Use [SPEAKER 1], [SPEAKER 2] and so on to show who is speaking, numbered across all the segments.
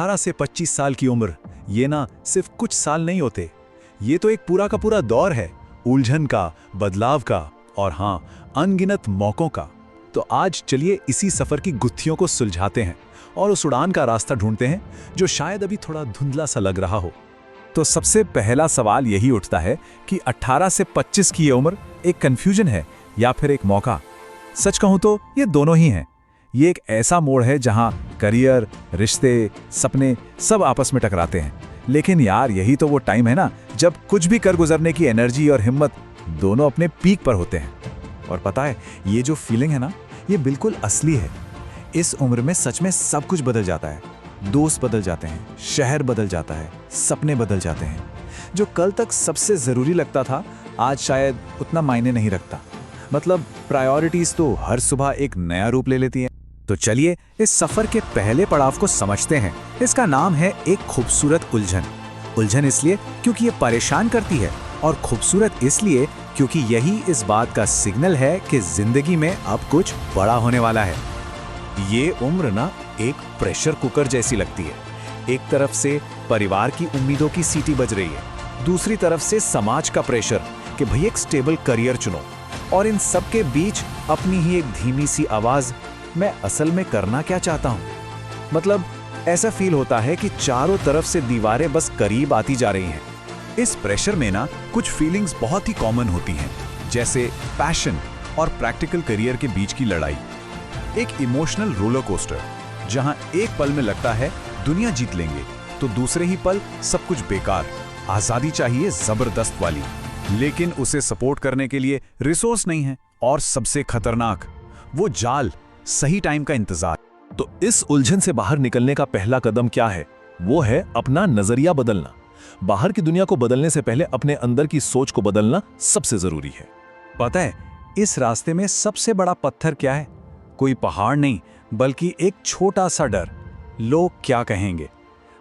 [SPEAKER 1] 18 से 25 साल की उम्र, ये ना सिर्फ कुछ साल नहीं होते, ये तो एक पूरा का पूरा दौर है, उलझन का, बदलाव का और हाँ, अनगिनत मौकों का। तो आज चलिए इसी सफर की गुत्थियों को सुलझाते हैं और उस उड़ान का रास्ता ढूंढते हैं जो शायद अभी थोड़ा धुंधला सा लग रहा हो। तो सबसे पहला सवाल यही उठता है कि 18 से 25 की ये उम्र एक कंफ्यूजन है या फिर एक मौका। सच कहूं तो ये दोनों ही हैं। ये एक ऐसा मोड़ है जहां करियर, रिश्ते, सपने सब आपस में टकराते हैं। लेकिन यार यही तो वो टाइम है ना जब कुछ भी कर गुजरने की एनर्जी और हिम्मत दोनों अपने पीक पर होते हैं। और पता है, ये जो फीलिंग है ना, ये बिल्कुल असली है। इस उम्र में सच में सब कुछ बदल जाता है। दोस्त बदल जाते हैं, शहर बदल जाता है, सपने बदल जाते हैं। जो कल तक सबसे ज़रूरी लगता था आज शायद उतना मायने नहीं रखता। मतलब प्रायोरिटीज़ तो हर सुबह एक नया रूप ले लेती हैं। तो चलिए इस सफ़र के पहले पड़ाव को समझते हैं। इसका नाम है एक खूबसूरत उलझन। उलझन इसलिए क्योंकि ये परेशान करती है और खूबसूरत इसलिए क्योंकि यही इस बात का सिग्नल है कि ज़िंदगी में अब कुछ बड़ा होने वाला है। ये उम्र ना एक प्रेशर कुकर जैसी लगती है। एक तरफ से परिवार की उम्मीदों की सीटी बज रही है, दूसरी तरफ से समाज का प्रेशर कि भाई एक स्टेबल करियर चुनो, और इन सब के बीच अपनी ही एक धीमी सी आवाज़, मैं असल में करना क्या चाहता हूँ। मतलब ऐसा फील होता है कि चारों तरफ से दीवारें बस करीब आती जा रही हैं। इस प्रेशर में ना कुछ फीलिंग्स बहुत ही कॉमन होती हैं, जैसे पैशन और प्रैक्टिकल करियर के बीच की लड़ाई। एक इमोशनल रोलर कोस्टर जहां एक पल में लगता है दुनिया जीत लेंगे, तो दूसरे ही पल सब कुछ बेकार, आजादी चाहिए जबरदस्त वाली, लेकिन उसे सपोर्ट करने के लिए रिसोर्स नहीं है। और सबसे खतरनाक वो जाल, सही टाइम का इंतजार। तो इस उलझन से बाहर निकलने का पहला कदम क्या है? वो है अपना नजरिया बदलना। बाहर की दुनिया को बदलने से पहले अपने अंदर की सोच को बदलना सबसे जरूरी है। पता है इस रास्ते में सबसे बड़ा पत्थर क्या है? कोई पहाड़ नहीं, बल्कि एक छोटा सा डर, लोग क्या कहेंगे।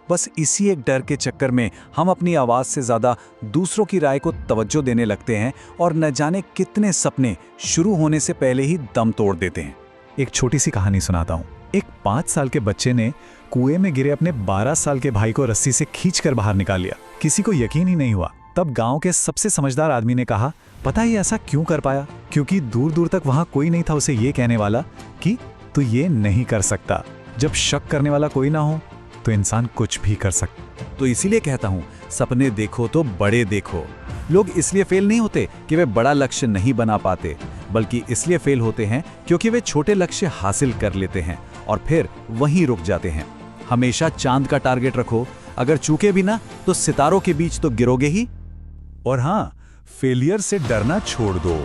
[SPEAKER 1] बस इसी एक डर के चक्कर में हम अपनी आवाज से ज्यादा दूसरों की राय को तवज्जो देने लगते हैं और न जाने कितने सपने शुरू होने से पहले ही दम तोड़ देते हैं। एक छोटी सी कहानी सुनाता हूँ। एक 5 साल के बच्चे ने कुएं में गिरे अपने 12 साल के भाई को रस्सी से खींचकर बाहर निकाल लिया। किसी को यकीन ही नहीं हुआ। तब गांव के सबसे समझदार आदमी ने कहा, पता है ऐसा क्यों कर पाया? क्योंकि दूर दूर तक वहां कोई नहीं था उसे ये कहने वाला कि तू ये नहीं कर सकता। जब शक करने वाला कोई ना हो तो इंसान कुछ भी कर सकता। तो इसीलिए कहता हूं, सपने देखो तो बड़े देखो। लोग इसलिए फेल नहीं होते कि वे बड़ा लक्ष्य नहीं बना पाते, बल्कि इसलिए फेल होते हैं क्योंकि वे छोटे लक्ष्य हासिल कर लेते हैं और फिर वहीं रुक जाते हैं। हमेशा चांद का टारगेट रखो, अगर चूके भी ना तो सितारों के बीच तो गिरोगे ही। और हाँ, फेलियर से डरना छोड़ दो।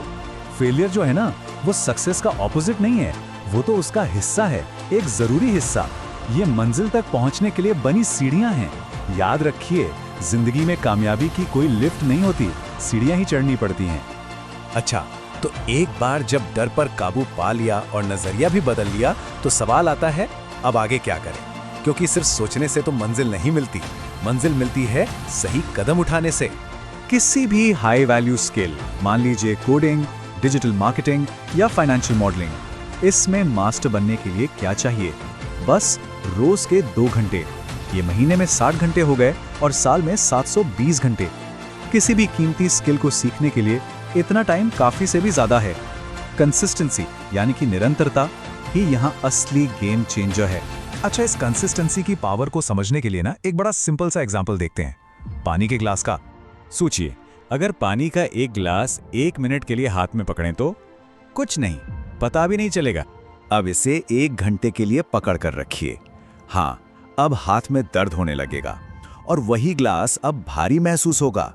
[SPEAKER 1] फेलियर जो है ना, वो सक्सेस का ऑपोजिट नहीं है, वो तो उसका हिस्सा है, एक जरूरी हिस्सा। ये मंजिल तक पहुंचने के लिए बनी सीढ़ियां हैं। याद रखिए, जिंदगी में कामयाबी की कोई लिफ्ट नहीं होती, सीढ़ियां ही चढ़नी पड़ती हैं। अच्छा, तो एक बार जब डर पर काबू पा लिया और नजरिया भी बदल लिया, तो सवाल आता है अब आगे क्या करें? क्योंकि सिर्फ सोचने से तो मंजिल नहीं मिलती, मंजिल मिलती है सही कदम उठाने से। किसी भी हाई वैल्यू स्किल, मान लीजिए कोडिंग, डिजिटल मार्केटिंग या फाइनेंशियल मॉडलिंग, इसमें मास्टर बनने के लिए क्या चाहिए? बस रोज के 2 घंटे। ये महीने में 60 घंटे हो गए और साल में 720 घंटे। किसी भी कीमती स्किल को सीखने के लिए इतना टाइम काफी से भी ज्यादा है। कंसिस्टेंसी यानी कि निरंतरता ही यहाँ असली गेम चेंजर है। अच्छा, इस कंसिस्टेंसी की पावर को समझने के लिए ना एक बड़ा सिंपल सा एग्जांपल देखते हैं, पानी के ग्लास का। सोचिए, अगर पानी का एक ग्लास 1 मिनट के लिए हाथ में पकड़ें तो कुछ नहीं, पता भी नहीं चलेगा। अब इसे 1 घंटे के लिए पकड़ कर रखिए। हाँ, अब हाथ में दर्द होने लगेगा और वही ग्लास अब भारी महसूस होगा।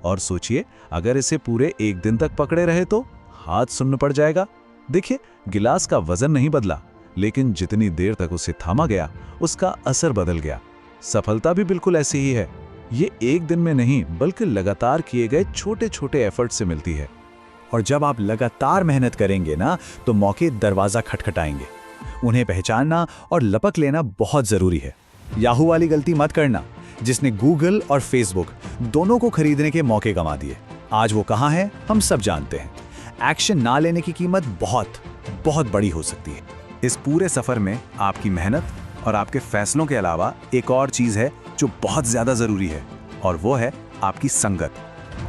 [SPEAKER 1] और सोचिए, अगर इसे पूरे 1 दिन तक पकड़े रहे तो हाथ सुन्न पड़ जाएगा। देखिए, गिलास का वजन नहीं बदला, लेकिन जितनी देर तक उसे थामा गया उसका असर बदल गया। सफलता भी बिल्कुल ऐसी ही है। ये 1 दिन में नहीं, बल्कि लगातार किए गए छोटे छोटे एफर्ट से मिलती है। और जब आप लगातार मेहनत करेंगे ना, तो मौके दरवाजा खटखटाएंगे। उन्हें पहचानना और लपक लेना बहुत जरूरी है। याहू वाली गलती मत करना, जिसने गूगल और फेसबुक दोनों को खरीदने के मौके गंवा दिए। आज वो कहां है हम सब जानते हैं। एक्शन ना लेने की कीमत बहुत बहुत बड़ी हो सकती है। इस पूरे सफर में आपकी मेहनत,
[SPEAKER 2] और आपके फैसलों के अलावा एक और चीज है जो बहुत ज्यादा जरूरी है, और वो है आपकी संगत।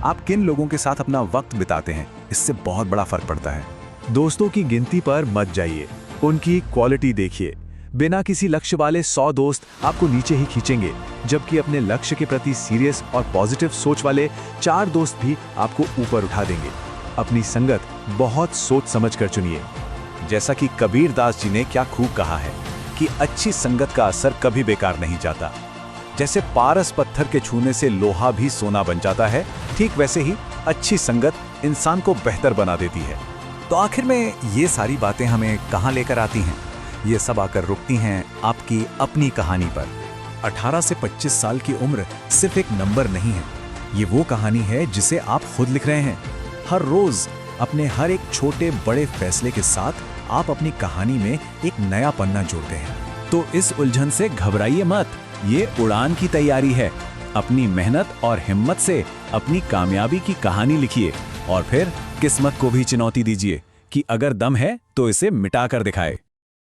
[SPEAKER 2] आप किन लोगों के साथ अपना वक्त बिताते हैं, इससे बहुत बड़ा फर्क पड़ता है।
[SPEAKER 1] दोस्तों की गिनती पर मत जाइए, उनकी क्वालिटी देखिए। बिना किसी लक्ष्य वाले 100 दोस्त आपको नीचे ही खींचेंगे, जबकि अपने लक्ष्य के प्रति सीरियस और पॉजिटिव सोच वाले 4 दोस्त भी आपको ऊपर उठा देंगे। अपनी संगत बहुत सोच समझ कर चुनिए।
[SPEAKER 2] जैसा कि कबीर दास जी ने क्या खूब कहा है कि अच्छी संगत का असर कभी बेकार नहीं जाता। जैसे पारस पत्थर के छूने से लोहा भी सोना बन जाता है, ठीक वैसे ही अच्छी संगत इंसान को बेहतर बना देती है। तो आखिर में ये सारी बातें हमें कहाँ लेकर आती हैं? ये सब आकर रुकती हैं आपकी अपनी कहानी पर। 18 से 25 साल की उम्र सिर्फ एक नंबर नहीं है, ये वो कहानी है जिसे आप खुद लिख रहे हैं। हर रोज अपने हर एक छोटे बड़े फैसले के साथ आप अपनी कहानी में एक नया पन्ना जोड़ते हैं। तो इस उलझन से घबराइए मत, ये उड़ान की तैयारी है। अपनी मेहनत और हिम्मत से अपनी कामयाबी की कहानी लिखिए और फिर किस्मत को भी चुनौती दीजिए कि अगर दम है तो इसे मिटा कर दिखाए।